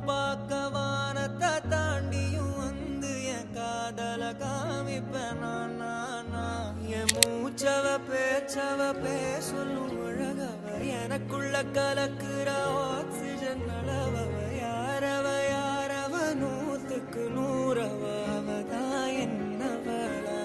பார்க்க வானத்தை தாண்டியும் வந்து என் காதல காமிப்பேன் நான் என் மூச்சவ பேச்சவ பேசலும் அழகவ எனக்குள்ள கலக்குற ஆக்சிஜன் அளவவ யாரவ நூத்துக்கு நூறவ அவதான் என்னவளா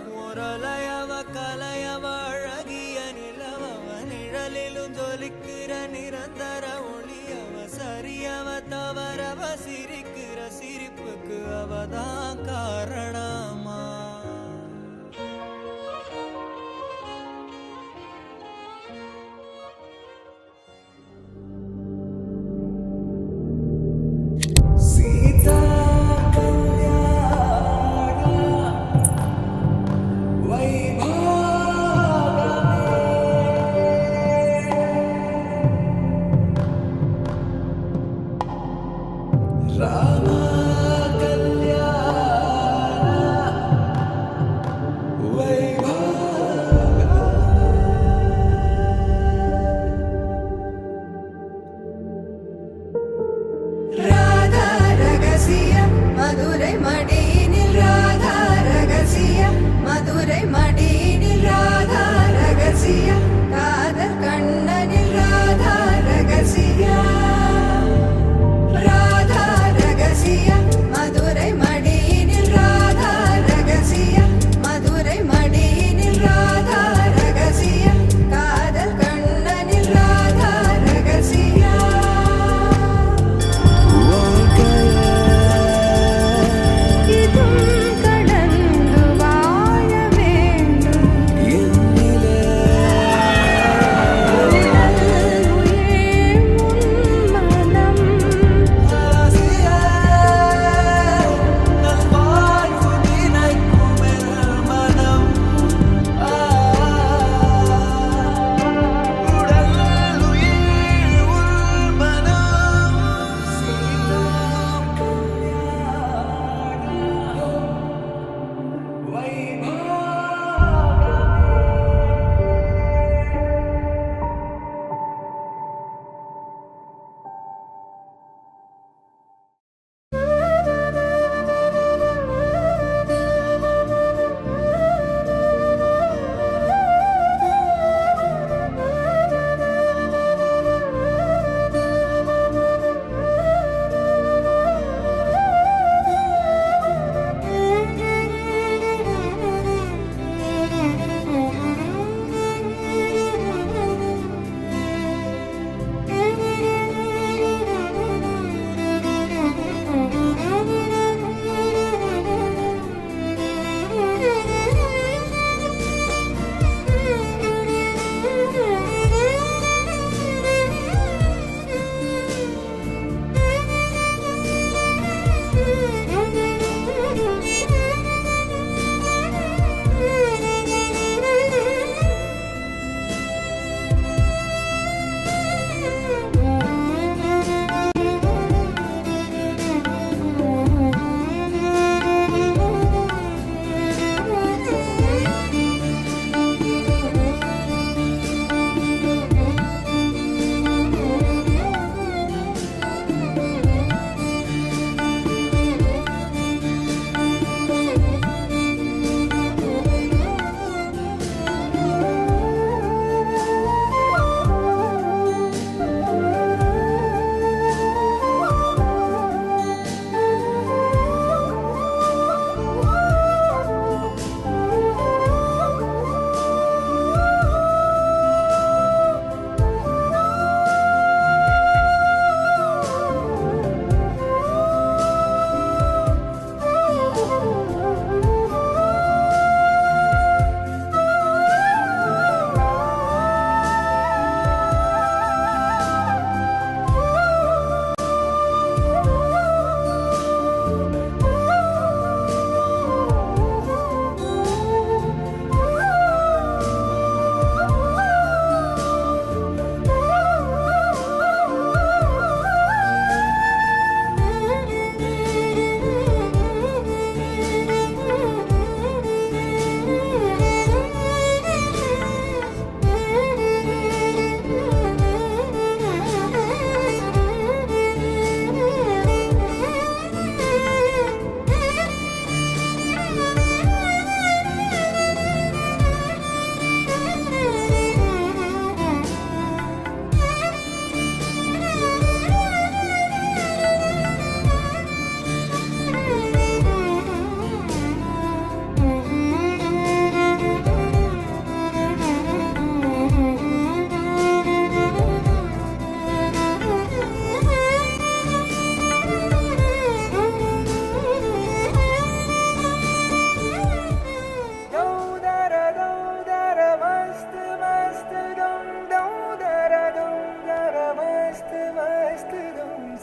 முரலையவ கலையவ அழகிய நிலவவ நிழலிலும் ஜொலிக்கிற நிரந்தர ஒளியவ சரியவ தவறவ சிரிக்கிற சிரிப்புக்கு அவதான் காரணமா மதுரை மடியினில் ராதா ரகசியம் மதுரை மடியினில் ராதா ரகசியம் காதல் கண்ணனில் ராதா ரகசியம் ராதா ரகசியம் மதுரை மடியினில் ராதா ரகசியம் மதுரை மடியினில் ராதா ரகசியம் காதல் கண்ணனில் ராதா ரகசியம்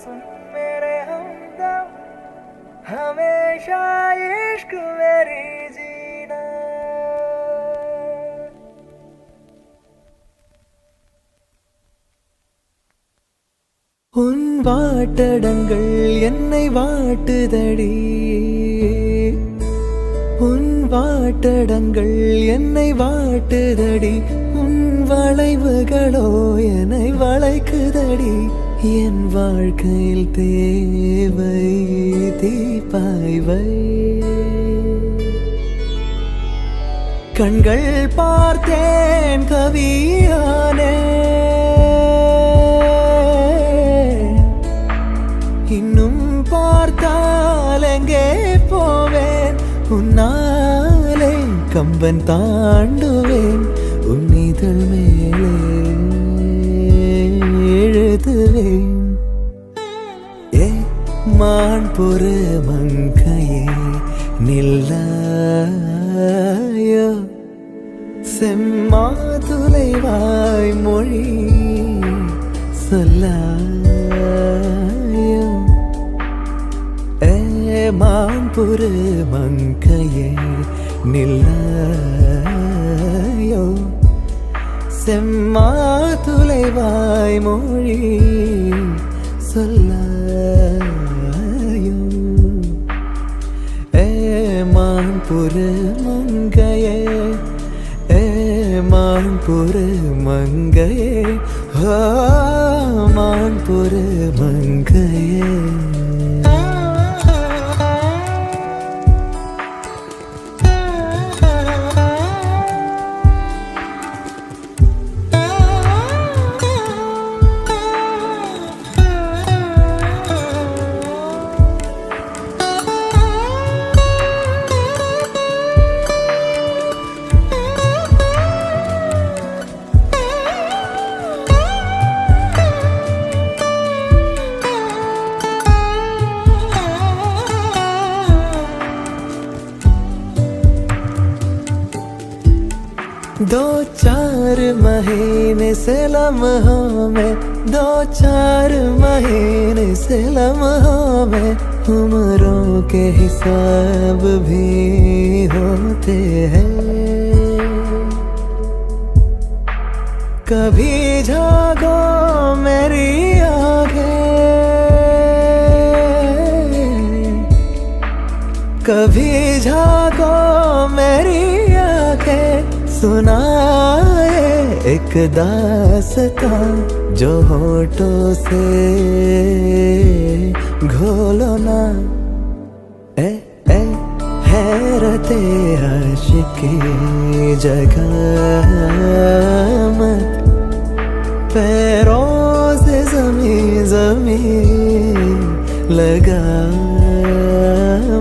सुन मेरे हमदम हमेशा इश्क मेरी जीना உன் வாட்டடங்கள் என்னை வாட்டுதடி உன் வாட்டடங்கள் என்னை வாட்டுதடி உன் வளைவுகளோ என்னை வளைக்குதடி என் வாழ்க்கையில் தேவை தீபாய்வை கண்கள் பார்த்தேன் கவியானே இன்னும் பார்த்தால் எங்கே போவேன் உன்னாலே கம்பன் தாண்டுவேன் உன் இதழ் மேலே எழுதுவேன் ஏ மான் பொறு மங்கையே நில்லாயோ செம்மாதுளைவாய் மொழி சொல்லாயோ மான்புரு மங்கையே நில்லாயோ செம்மாதுளைவாய் மொழி சொல்லாயோ மான்புரு மங்கையே மான்புரு மங்கையே மான்புரு மங்கையே दो चार महीने से लम्हों में दो चार महीने से लम्हों में उम्रों के हिसाब भी होते हैं कभी जागो मेरी आँखें कभी जागो मेरी आँखें सुनाए एक दास्तां जो होठों से घोलो ना ए हैरते आशिकी जगह मत पैरों से ज़मीं लगा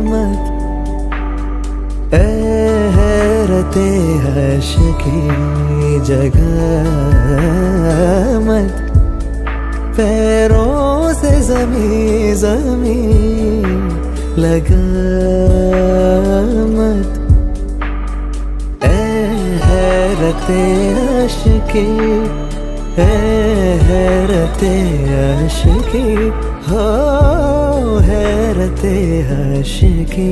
मत हैरते आशिकी जगह मत पैरों से ज़मीं लगा मत हैरते आशिकी हैरते आशिकी हो हैरते आशिकी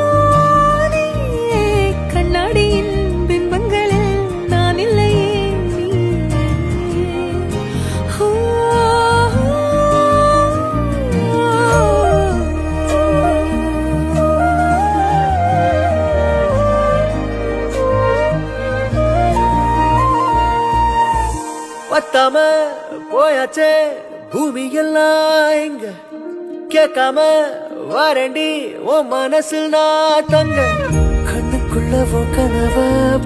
பார்க்காம போயாச்சே பூமி எல்லாம் இங்க கேட்காம வாரண்டி உன் மனசில் நான் தங்க கண்ணுக்குள்ள உன் கனவ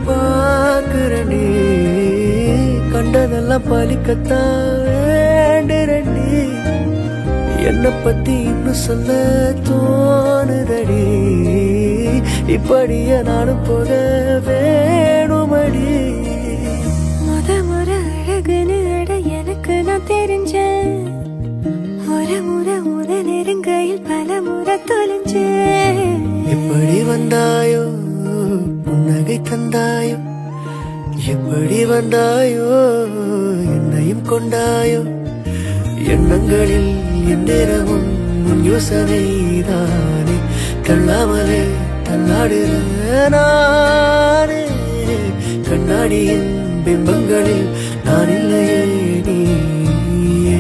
பாக்குறண்டி கண்டதெல்லாம் பலிக்கத்தான் வேண்டுறண்டி என்ன பத்தி இன்னும் சொல்ல தோணுதடி இப்படியே நானும் போக வேணுமடி முறை அழகுன்னு அட எனக்கு நான் தெரிஞ்சேன் ஒரு முறை நெருங்கையில் பல முறை தொலைஞ்சேன் எப்படி வந்தாயோ புன்னகை தந்தாயோ எப்படி வந்தாயோ என்னையும் கொண்டாயோ எண்ணங்களில் எந்நேரமும் உன் யோசனைதானே தள்ளாமலே தள்ளாடுற நானே கண்ணாடியின் பிம்பங்களில் நான் இல்லையே நீயே.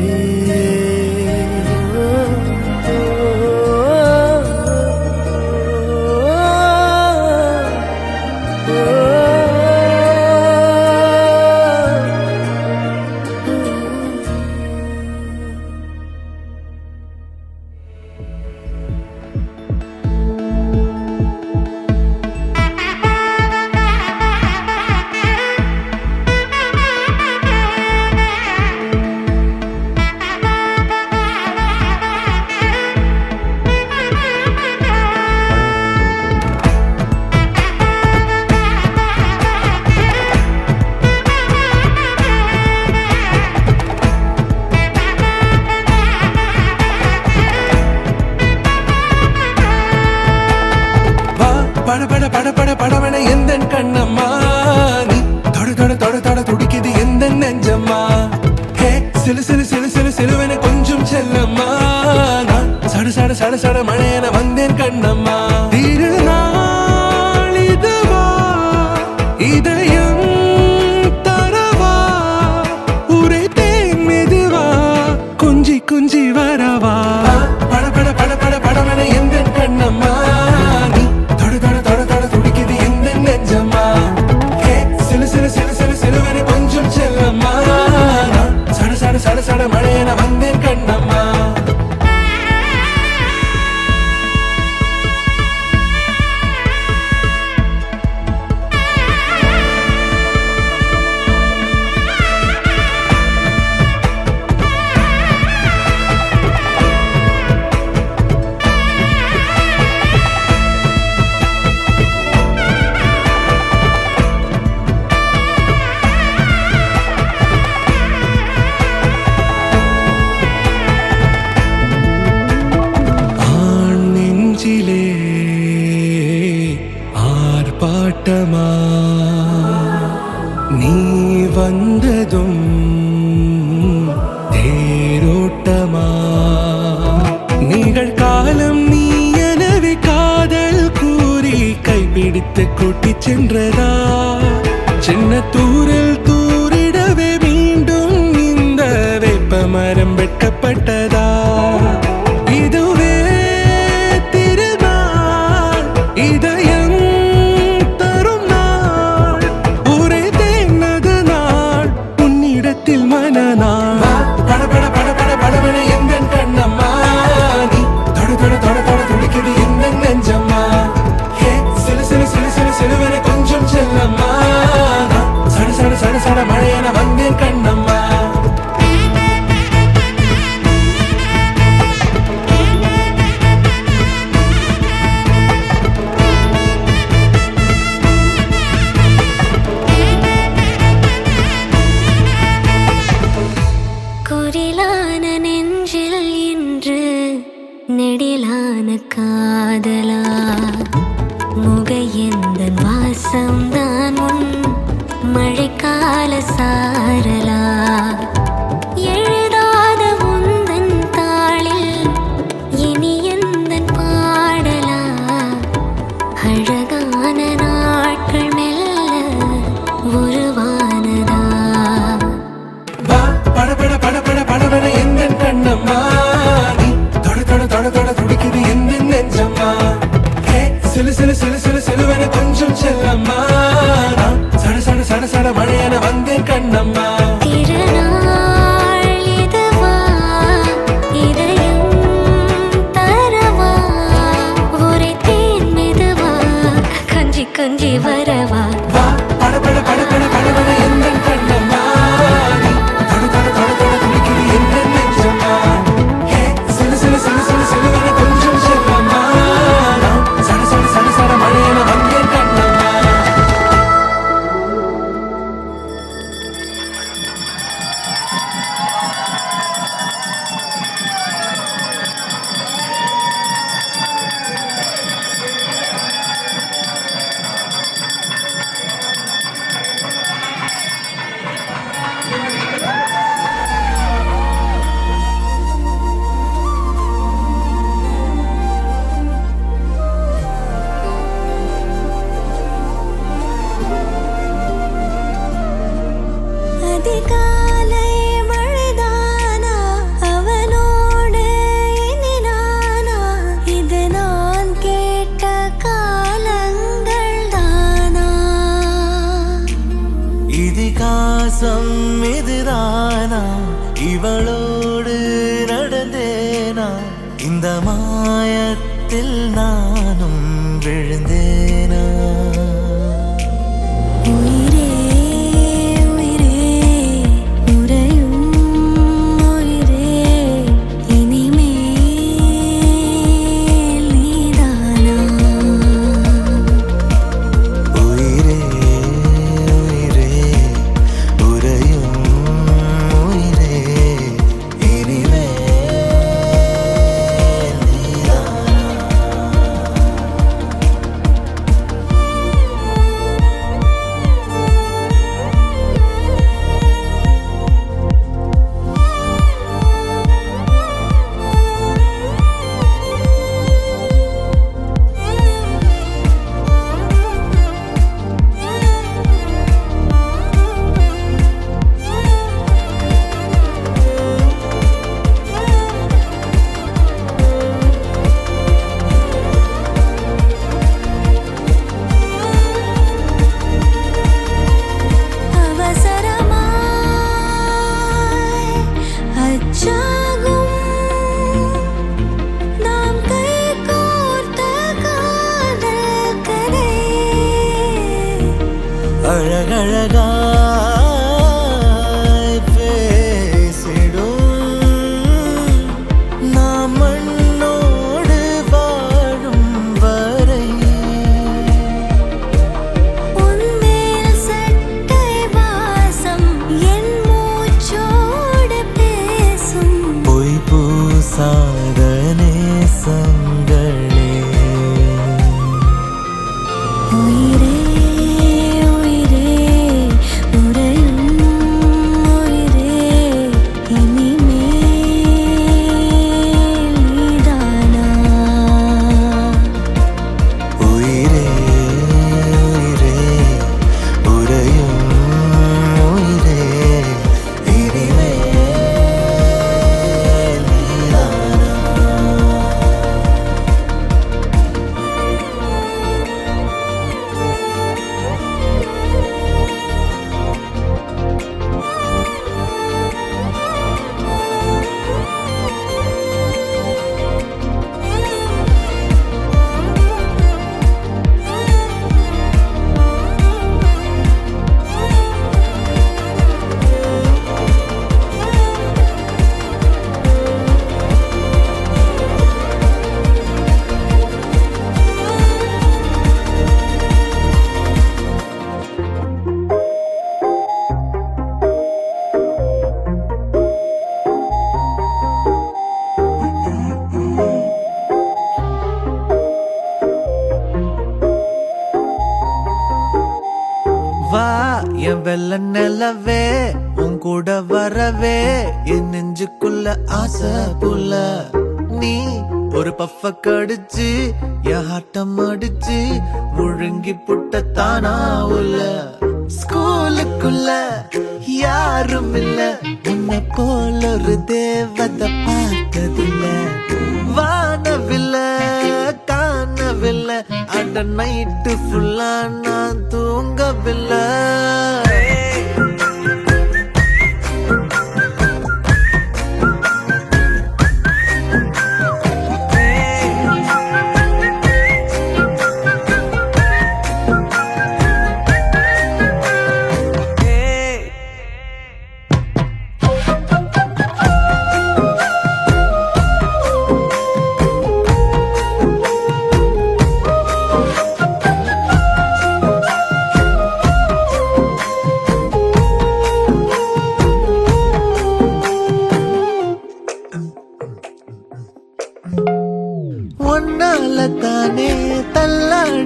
பட பட பட பட படவன எந்த கண்ணம்மா நீ தொட தொட தொட தொட துடிக்குது எந்த நெஞ்சம்மா ஹே சிலு சிலு சிலு சிலு சிலுவன கொஞ்சம் செல்லம்மா நான் சட சட சட சட மழையன வந்தேன் கண்ணம்மா திருநாள் இதுவா இதயம் தரவா உரைத்தேன் மெதுவா குஞ்சி குஞ்சி வரவா பட பட பட பட படவன எந்த கண்ணம்மா சட சட மழையன வந்தேன் கண்ணம்மா ஆர்ப்பாட்டமா நீ வந்ததும் தேரோட்டமா நிகழ்காலம் நீ எனவே காதல் கூறி கைப்பிடித்து கூட்டிச் சென்றதா சின்ன தூரில் தூரிடவே மீண்டும் இந்த வேப்ப மரம் வெட்கப்பட்டதா இதுவே திருநாள் இதயம் தரும் நாள் உரைத்தேனது நாள் உன்னிடத்தில் மனநாள் பட பட பட பட படவன எந்த கண்ணம்மா நீ தொட தொட தொட தொட துடிக்குது எந்த நெஞ்சம்மா ஹே சிலு சிலு சிலு சிலு சிலுவன கொஞ்சம் செல்லம்மா சட சட சட சட மழையன வந்தேன் கண்ணம்மா குரிலான நெஞ்சில் இன்று நெடிலான காதலா முகையெந்த வாசம்தான் உன் மழைக்கால சாரலா எழுதாத உந்தன் தாளில் இனி எந்தன் பாடலா அழகான நாட்கள் மெல்ல உருவானதா பட பட பட பட படவன எந்த கண்ணம்மா நீ தொட தொட தொட தொட துடிக்குது எந்த நெஞ்சம்மா ஹே சிலு சிலு சிலு சிலு சிலுவன கொஞ்சம் செல்லம்மா சட சட சட சட மழையன வந்தேன் கண்ணம்மா திருநாள் கொஞ்சி வரவா வா பட பட பட பட படவன எந்த கண்ணம்மா நீ தொட தொட தொட தொட துடிக்குது எந்த நெஞ்சம்மா ஹே சிலு சிலு சிலு சிலு சிலுவன கொஞ்சம் செல்லம்மா சட சட சட சட மழையன வந்தேன் கண்ணம்மா. அதிகாலை மழைதானா அவனோடு இனி நானா இது நான் கேட்ட காலங்கள் தானா இதிகாசம் இதுதானா இவளோடு நடந்தேனா இந்த மாயத்தில் நானும் விழுந்தேனா உயிரே உயிரே உறையும் உயிரே இனிமேல் நீதானா உயிரே உயிரே உறையும் உயிரே இனிமேல் நீதானா. அவசரமாய் அச்சாகும் நாம் கைகோர்த்த காதல் கதை அழகழகாய் பேசிடும் நாம் மண்ணோடு வாழும் வரை உன்மேல் சட்டை வாசம் என் மூச்சோடு பேசும் பொய் பூசாத நேசங்களே உயிரே உயிரே உறையும் உயிரே இனிமேல் நீதானா உயிரே உயிரே உறையும் உயிரே இனிமேல் நீதானா. வா என் வெள்ள நிலவே உன் கூட வரவே என் நெஞ்சுக்குள்ள ஆசை புள்ள நீ ஒரு பஃப கடிச்சு என் ஆட்டம் அடிச்சு முழுங்கி புட்ட தானா உள்ள ஸ்கூலுக்குள்ள யாரும் இல்ல உன்னை போல ஒரு தேவதை பார்த்ததில்ல வானவில்ல காணவில்லை அட நைட்டு ஃபுல்லா நான் தூங்கவில்லை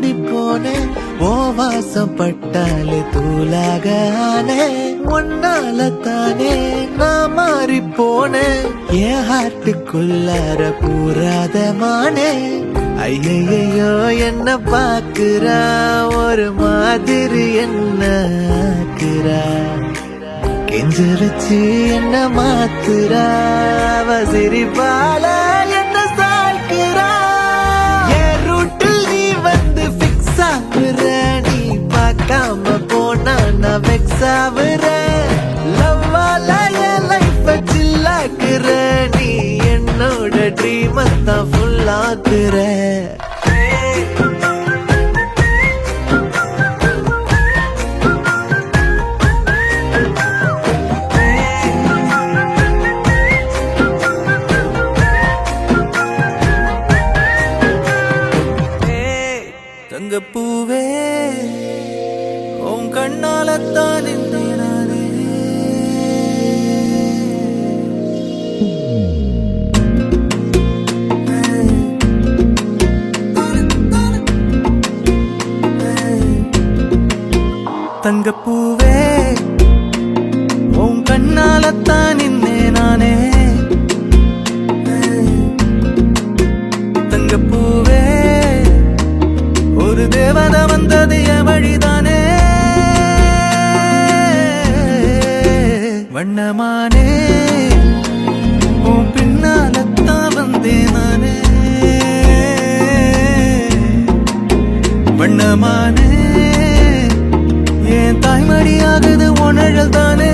தேடி போனேன் ஓ வாசம் பட்டாலே தூளாக ஆனே ஒன்னால தானே நான் மாறி போனேன் என் ஹார்ட்டுக்குள்ளார பூராத மானே ஐயையோ என்ன பாக்குறா ஒரு மாதிரி என்ன ஆக்குறா கெஞ்சரிச்சு என்ன மாத்துறா அவ சிரிப்பால என்ன சாய்க்கிறா என் ரூட்டில் நீ வந்து ஃபிக்ஸ் ஆகுற நீ பார்க்காம போனா நான் வெக்ஸ் ஆகுற லவ்வால என் லைஃப் சில்லாக்குற நீ என்னோட ட்ரீம் தான் ஃபுல் ஆக்குற தங்கப்பூவே உன் கண்ணாலத்தான் நானே தங்கப்பூவே உன் கண்ணாலத்தான் நானே தங்கப்பூவே ஒரு தேவதை வந்தது என் வழிதானே வண்ணமானே உன் பின்னாலத்தான் வந்தேன் நானே வண்ணமானே என் தாய்மடியாகுது உணழல் தானே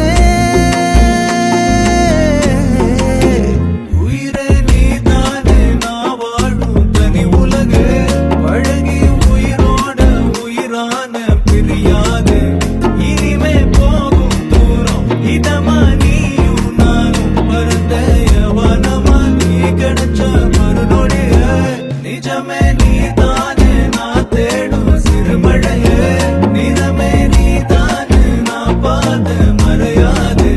உயிரே நீ தானே நான் வாழும் தனி உலகு பழகி உயிரோட உயிரான பிரியாது இனிமே போகும் தூரம் இதமா நீயும் நானும் பரந்த யவனமா நீ கிடைச்ச மறுநொடிய நிஜமே நீ தானே நான் தேடும் சிறுமழைய நிறமே நீ தானே நான் பார்த்த மறையாது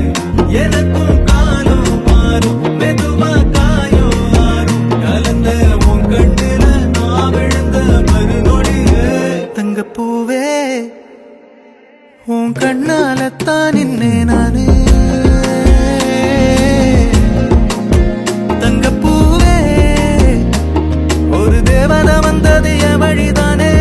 எனக்கும் காலம் மாறும் மெதுவா காயம் ஆறும் கலந்த உன் கண்ணுல நான் விழுந்த மறுநொடிய தங்கப்பூவே உன் கண்ணாலத்தான் நின்னே நானே தங்கப்பூவே ஒரு தேவதை வந்தது என் வழிதானே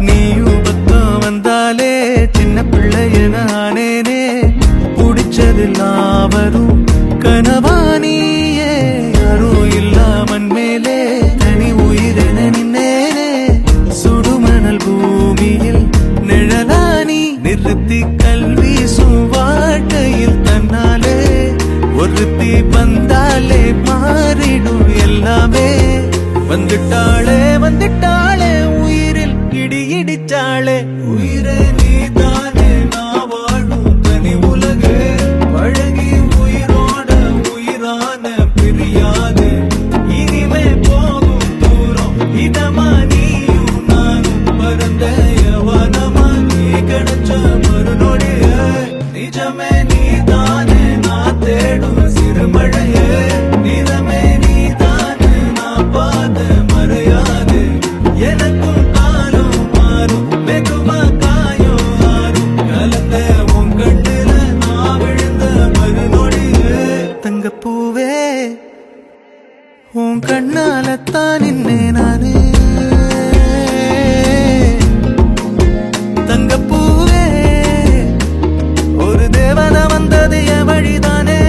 நீயும் பக்கம் வந்தாலே சின்ன பிள்ளைய நானேனே பிடிச்சதெல்லாம் வரும் கனவானியே யாரும் இல்லாமன் மேலே தனி உயிரென நின்னேனே சுடுமணல் பூமியில் நிழலானி நிறுத்தி கல்வி வாழ்க்கையில் தன்னாலே ஒருத்தி வந்தாலே மாறிடும் எல்லாமே வந்துட்டாளே வந்துட்டாளே உயிரில் இடி இடிச்சாளே உயிரே நீ தானே நான் வாழும் தனி உலகு பழகி உயிரோட உயிரான பிரியாது இனிமே போகும் தூரம் இதமா நீயும் நானும் பரந்த யவனமா நீ கிடைச்ச மறுநொடிய நிஜமே நீ தானே நான் தேடும் சிறுமழைய நிறமே நீ தானே நான் பார்த்த மறையாது எனக்கும் காலம் மாறும் வெகுமா காயம் ஆறும் கலந்த உன் கண்ணுல நான் விழுந்த மறுநொடிய தங்கப்பூவே உன் கண்ணாலத்தான் நின்னே நானே தங்கப்பூவே ஒரு தேவதை வந்தது என் வழிதானே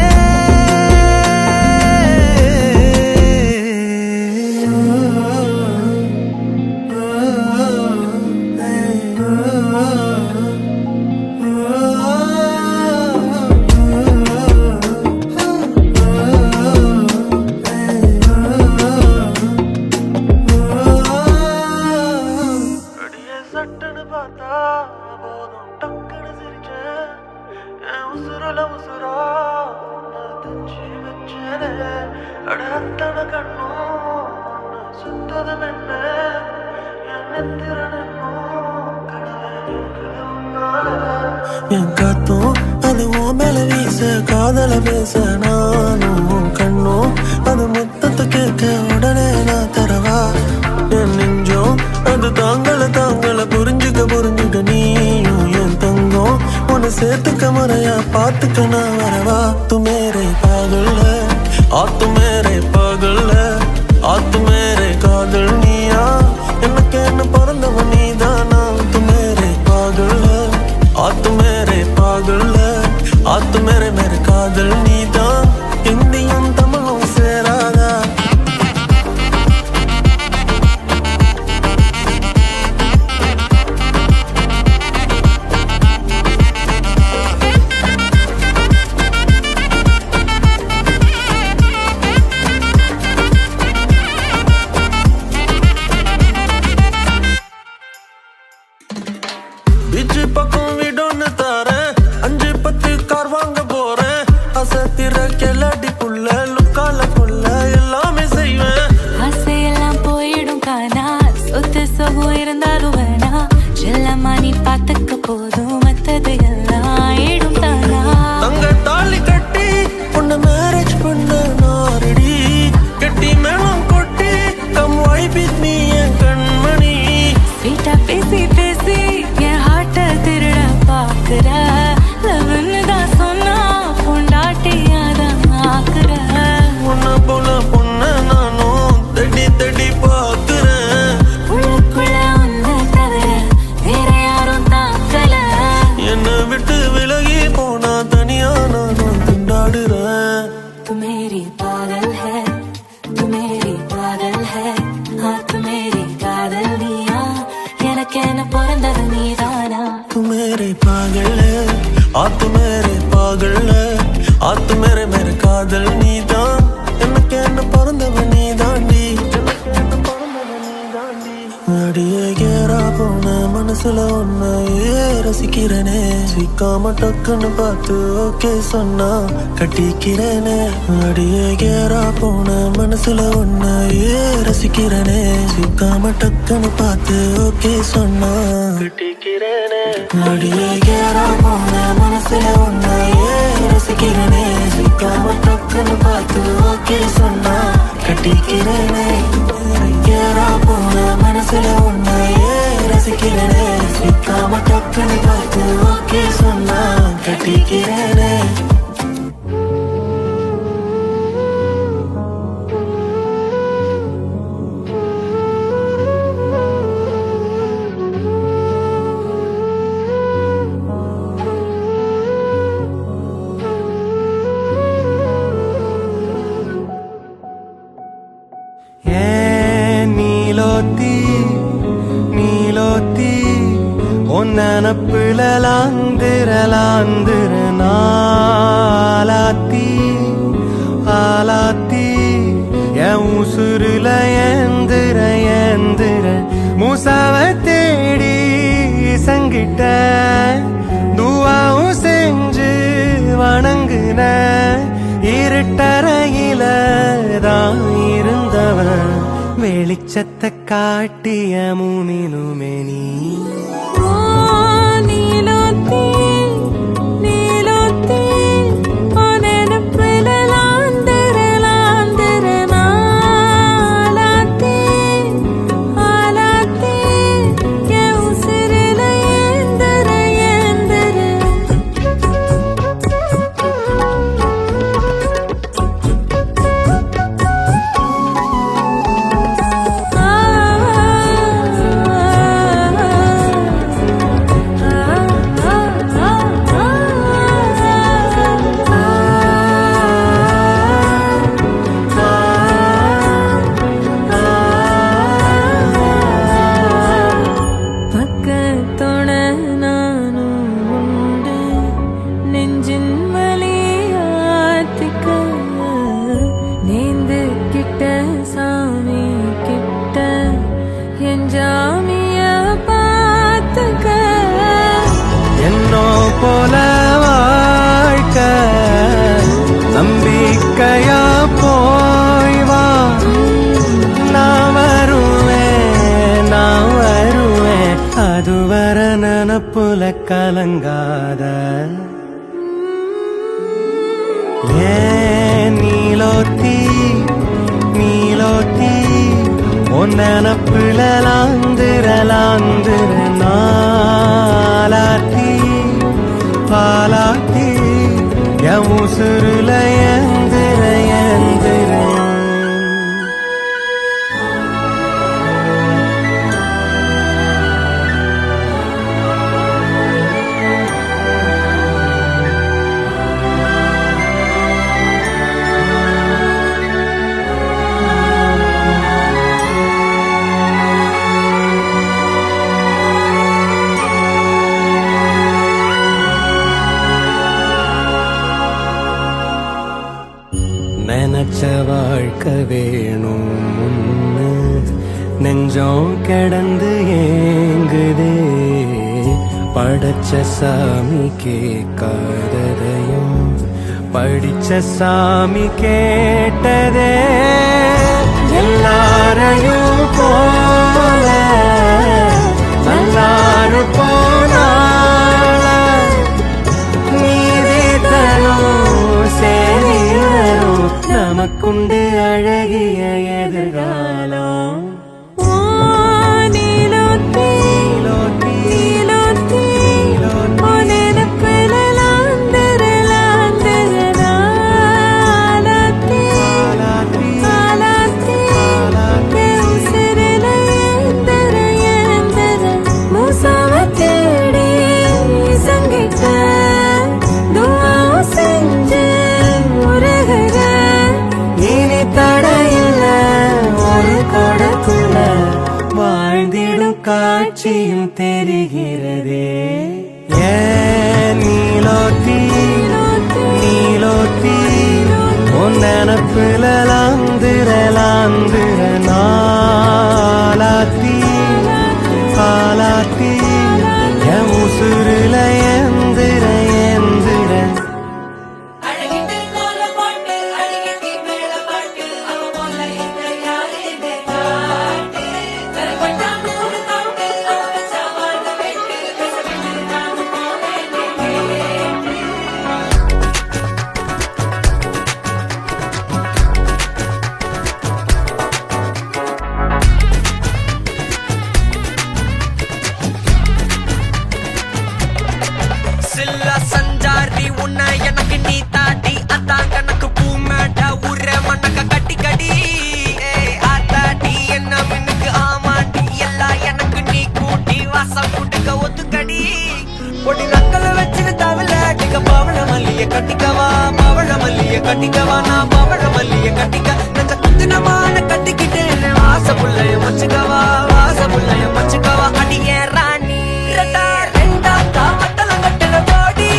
என் காத்தும் அது உன் மேல வீச காதல பேச நானும் கண்ணும் அது மொத்தத்தை கேட்க உடனே நான் தரவா என் நெஞ்சம் அது தாங்கள புரிஞ்சுக்க நீயும் என் தங்கம் உன்னை சேர்த்துக்க முறையா பார்த்துக்க நான் வரவா तू मेरे पागल है तू मेरे पागल है तू मेरे காதல் நீயா எனக்கு என்ன பிறந்தவன் நீதானா तू मेरे पागल है तू मेरे पागल है तू मेरे காதல் நீதான் இந்தியும் தமிழும் சேராதா பீச்சு பக்கம் வீடொன்னு தரேன் 5-10 கார் வாங்க போறேன் அசத்திர கெல்லாடி புள்ள லுக்கால புள்ள எல்லாமே செய்வேன் ஆசையெல்லாம் போயிடும் காணா சொத்து சொகம் இருந்தாலும் வேணா செல்லம்மா நீ பார்த்துக்க போதும் மத்தது எல்லாம் ஆயிடும் தானா அங்க தாலி கட்டி உன்னை மேரேஜ் பண்ண நாரடி கட்டி மேளம் கொட்டி கம் வைப் வித் மீ என் கண்மணி ஸ்வீட்டா பேசி பேசி என் ஹார்ட்ட திருட பாக்குற லவ்னு தான் சொன்னா பொண்டாட்டியாதான் ஆக்குற உன்னை போல பொண்ண நானும் தேடி பார்க்கிறேன் உள்ளுக்குள்ள உன்னை தவிர வேற யாரும் தாக்கல என்னை விட்டு விலகி போனா தனியா நானும் திண்டாடுறேன் तू मेरी पागल है तू मेरी पागल है तू मेरी காதல் நீயா எனக்கு என்ன பிறந்தது நீதானா तू मेरे पागल है तू मेरे पागल है तू मेरे காதல் நீதான் எனக்கு என்ன பிறந்தவன் நீதாண்டி அடியே கேரா போன மனசுல ஒன்னையே ரசிக்கிறேனே சிக்காம டக்குன்னு பார்த்து ஓகே சொன்னா கட்டிக்கிறேனே அடியே கேரா போன மனசுல ஒன்னையே ரசிக்கிறேனே சிக்காம டக்குன்னு பார்த்து ஓகே சொன்னா கட்டிக்கிறேனே அடியே கேரா போன மனசுல ஒன்னையே ரசிக்கிறேனே சிக்காம டக்குன்னு பார்த்து ஓகே சொன்னா கட்டிக்கிறேனே கேரா போன மனசுல உன்னையே ரசிக்கிறேனே சிக்காம டக்குன்னு பார்த்து ஓகே சொன்னா கட்டிக்கிறேனே நீலோத்தி உன் நினப்புல லாந்திர நாளாத்தி ஆலாத்தி என் உசுருல ஏந்திர மூசாவ தேடி சங்கிட்ட துவாவும் செஞ்சு வணங்குன இருட்டறையில தான் இருந்தவன் வெளிச்சத்தை காட்டிய மூமினுமே நீ நீலோத்தி நீலோத்தி உனனப்புல லாந்திர நாளாத்தி ஆலாத்தி என் உசுருல ஏந்திர வாழ்க்கையா போய் வா, நான் வருவேன், அதுவரை நினப்புல கலங்காத. ஏன் நீலோத்தி உன் நினப்புல லாந்துர நாளாத்தி பாலாத்தி என் உசுருல ஏந்திர. நினைச்ச வாழ்க்கை வேணும் நெஞ்சம் கிடந்து ஏங்குதே. படைச்ச சாமி கேட்காததையும் படிச்ச சாமி கேட்டதே. எல்லாரையும் போல எல்லாரும் போனால நீதித்தனும் சரி வரும். நமக்குண்டு அழகிய எதிர்காலம். காட்சியும் தெரிகிறதே. ஏன் நீலோத்தி உன் நினப்புல லாந்துர நாளாத்தி பாலாத்தி என் உசுருல ஏந்திர. சஞ்சாரி உன்னை எனக்கு நீ தாட்டி அதான் கணக்கு பூமேட்ட உர மண்ணக்க கட்டி கடி. ஆத்தாட்டி என்ன மின்னுக்கு ஆமாண்டி எல்லாம் எனக்கு நீ கூட்டி வாசம் கூட்டுக்க ஒத்துக்கடி. பொடி நக்கல வச்சுட்டு தவில அடிக்க பவள மல்லிய கட்டிக்கவா நான் பவள மல்லிய கட்டிக்க. நெஞ்ச குத்தினமான கட்டிக்கிட்டேன் வாச புள்ளைய மச்சுக்கவா அடியே ராணி ரெண்டா காமட்டல கட்டல போடி.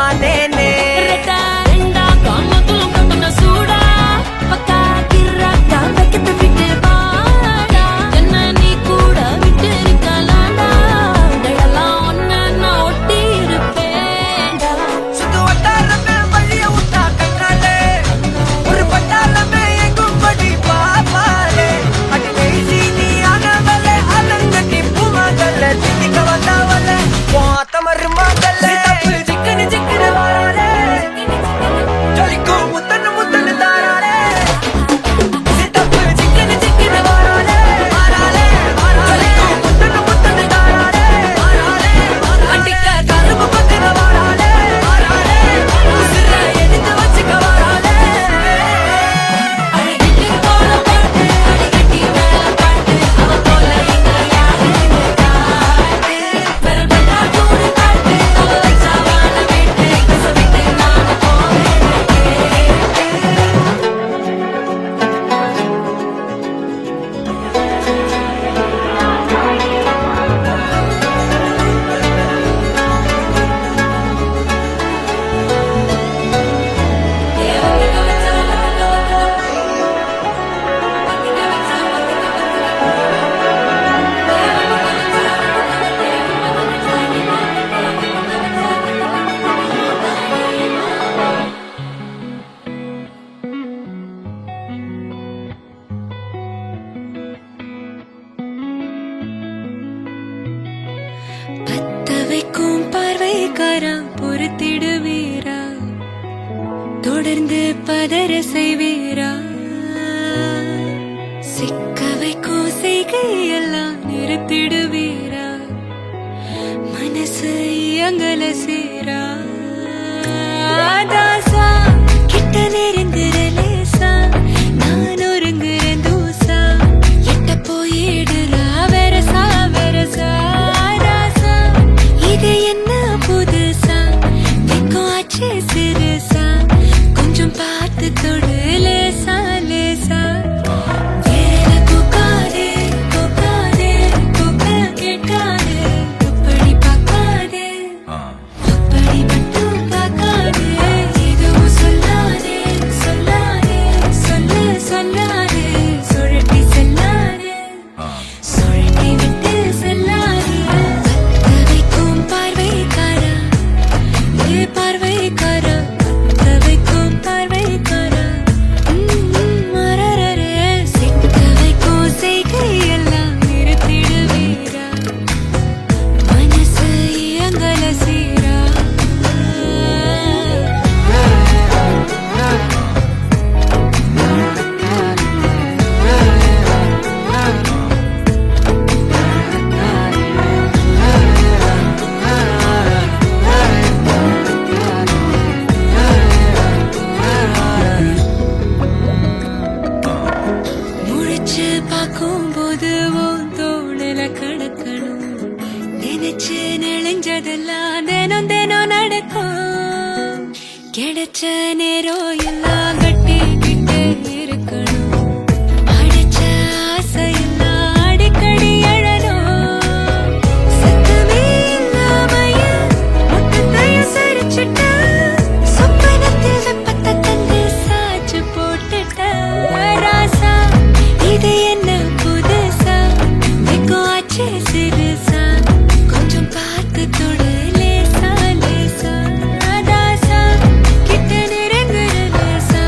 ஆனேனே ரெண்டா காமத்துலம் கட்டுன சூடா பக்கா கிராக்கா வைக்கத்து விட்டு பாடா என்ன நீ கூட விட்டு இருக்கலாம்டா இதெல்லாம் ஒன்னு நான் ஒட்டி இருப்பேன்டா சுத்து வட்டாரமே வழிய விட்டா கண்ணாலே ஒரு பட்டாளமே எங்கும் படி பாப்பாலே அடி பேசி நீ ஆனவளே அலங்கட்டி பூமாதல்ல திட்டிக்க வந்தவளே போத்தமரு மாதல்ல சிக்கனு சிக்கனு வாராலே ஜொலிக்கும் முத்தன்னு முத்தன்னு தாராலே சித்தப்பு சிக்கனு சிக்கனு வாராலே வாராலே ஜொலிக்கும் முத்தன்னு முத்தன்னு தாராலே வாராலே அண்டிக்க கரும்பு பக்கன வாராலே வாராலே உசுர எடுத்து வச்சுக்க வாராலே அழகிட்டு போல பாட்டு அடிக்கட்டி மேல பாட்டு அவ போல எங்க யாருன்னு காட்டு பெரும்பட்டா கூடு காட்டு அவ வச்சா வாழ விட்டு கச விட்டு நாம போவேன் பத்த வைக்கும் பார்வைக்காரா பொறுத்திடுவீரா தொடர்ந்து பதற செய்வீரா சிக்க வைக்கும் செய்கையெல்லாம் நிறுத்திடுவீரா மனசு இயங்கல சேரா தாசா கிட்ட நெருங்குற லேசா நான் ஒருங்குற தூசா எட்ட போயிடுறா வெரசா வெரசா ராசா இது என்ன புதுசா வெக்கம் ஆச்சு சிறுசா கொஞ்சம் பார்த்து தொடு லேசா லேசா வேற கூக்காதே கூக்காதே கூக்க கேட்காதே இப்படி பார்க்காதே அப்படி மட்டும் பார்க்காதே எதுவும் சொல்லாதே சொல்லாதே சொல்லு சொல்லாதே சுழட்டி செல்லாதே சுழட்டி விட்டு செல்லாதே பத்த வைக்கும் பார்வைக்காரா ஏ பார்வைக்காரா பத்த வைக்கும் பார்வைக்காரா மரரரே சிக்க வைக்கும் செய்கையெல்லாம் நிறுத்திடுவீரா மனசு இயங்கல சீரா முழிச்சு பார்க்கும்போது உன் தோணல கடக்கணும் நினைச்சு நெளிஞ்சதெல்லாம் தினம் தினம் நடக்கும் கிடைச்ச நேரம் எல்லாம் கட்டிக்கிட்டே இருக்கணும் அடைச்ச ஆசையெல்லாம் அடிக்கடி எழணும் சத்தமே இல்லாமைய மொத்தத்தையும் சரிச்சுட்ட சொப்பனத்தில் வெப்பத்தை தந்து சாச்சு போட்டுட்ட ராசா இது என்ன புதுசா வெக்கம் ஆச்சு சிறுசா கொஞ்சம் பார்த்து தொடு லேசா லேசா தாசா கிட்ட நெருங்குற லேசா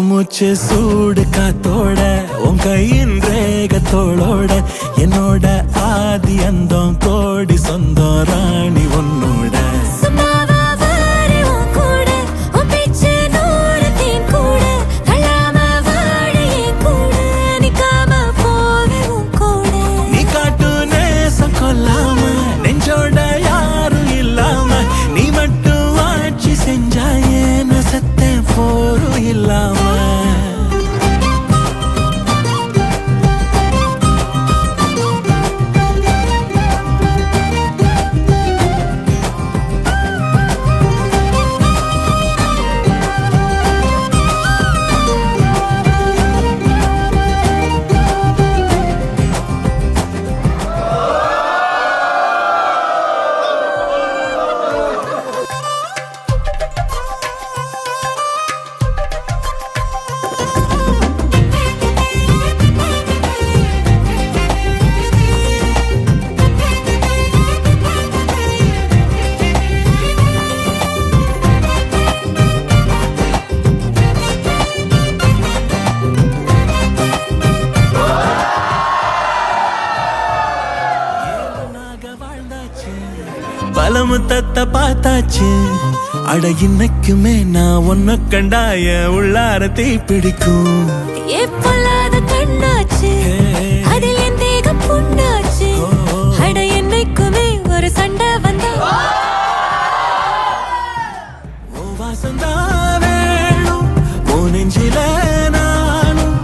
மூச்சு சூடு காத்தோட உன் கையின் ரேகத்தோளோட என்னோட ஆதி அந்தம் கோடி சொந்தம் ராணி உன்னோட சும்மாவா வாரே உன் கூட உன் பேச்சு நூறு தேன் கூட கல்லாம வாழ என் கூட நிக்காம போவே உன் கூட நீ காட்டு நேசம் கொல்லாம நெஞ்சோட யாரும் இல்லாம நீ மட்டும் ஆட்சி செஞ்சாயே நான் செத்தேன் போரும் இல்லாம பலமுத்தத்தை பார்த்தாச்சு அட இன்னைக்குமே நான் உன்ன கண்டாய உள்ளார தீ பிடிக்கும் எப்பொல்லாத கண்ணாச்சு அதில் என் தேகம் புண்ணாச்சு அட என்னைக்குமே ஒரு சண்டை வந்தா உன் வாசந்தா வேணும் உன் நெஞ்சில நானும்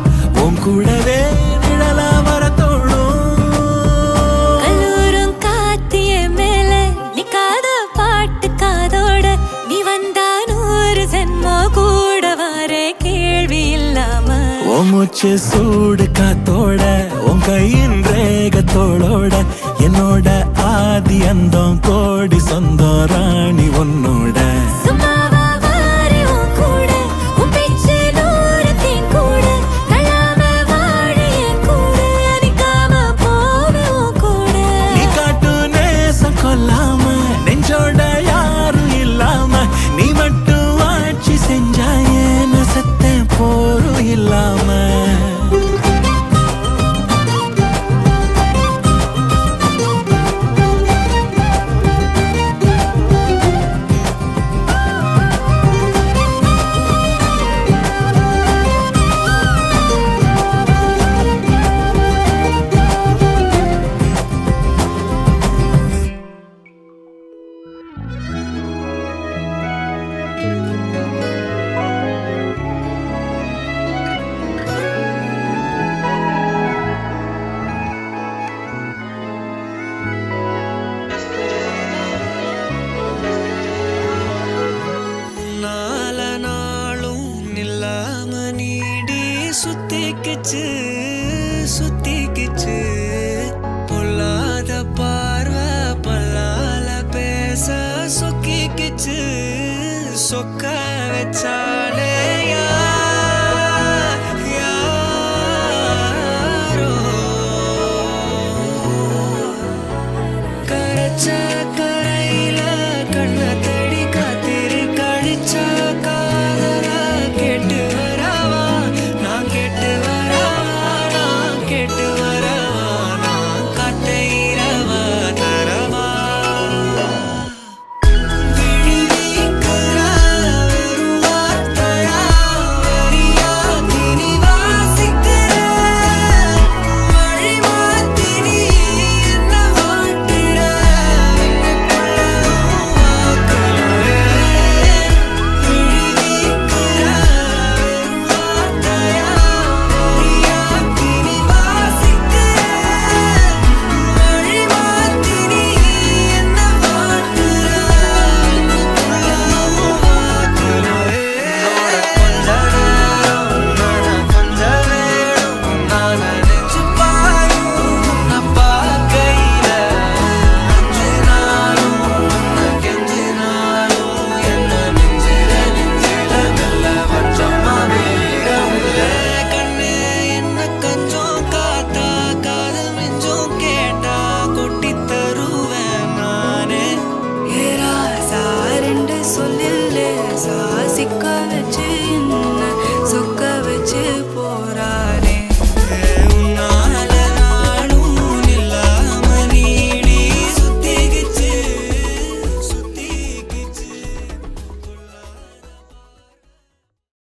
உன் கூடவே நிழலா வர தோணும் கல்லூரும் காத்திய மேல நிக்காத பாட்டு காதோட நீ வந்தா 100 ஜென்மோ கூட வர கேள்வி இல்லாம உன் மூச்சு சூடு காத்தோட உன் கையின் ரேகத்தோளோட என்னோட ஆதி அந்தம் கோடி சொந்தம் ராணி உன்னோட சும்மாவா வாரே உன் கூட உன் பேச்சு நூறு தேன் கூட கல்லாம வாழ என் கூட நிக்காம போவே உன் கூட நீ காட்டு நேசம் கொல்லாம நெஞ்சோட யாரும் இல்லாம நீ மட்டும் ஆட்சி செஞ்சாயே நான் செத்தேன் போரும் இல்லாம நால நாளும் நில்லாம நீடி சுத்திக்கிச்சு சுத்திக்கிச்சு பொல்லாத பார்வை பல்லால பேச சொக்கிக்கிச்சு சொக்க வச்சா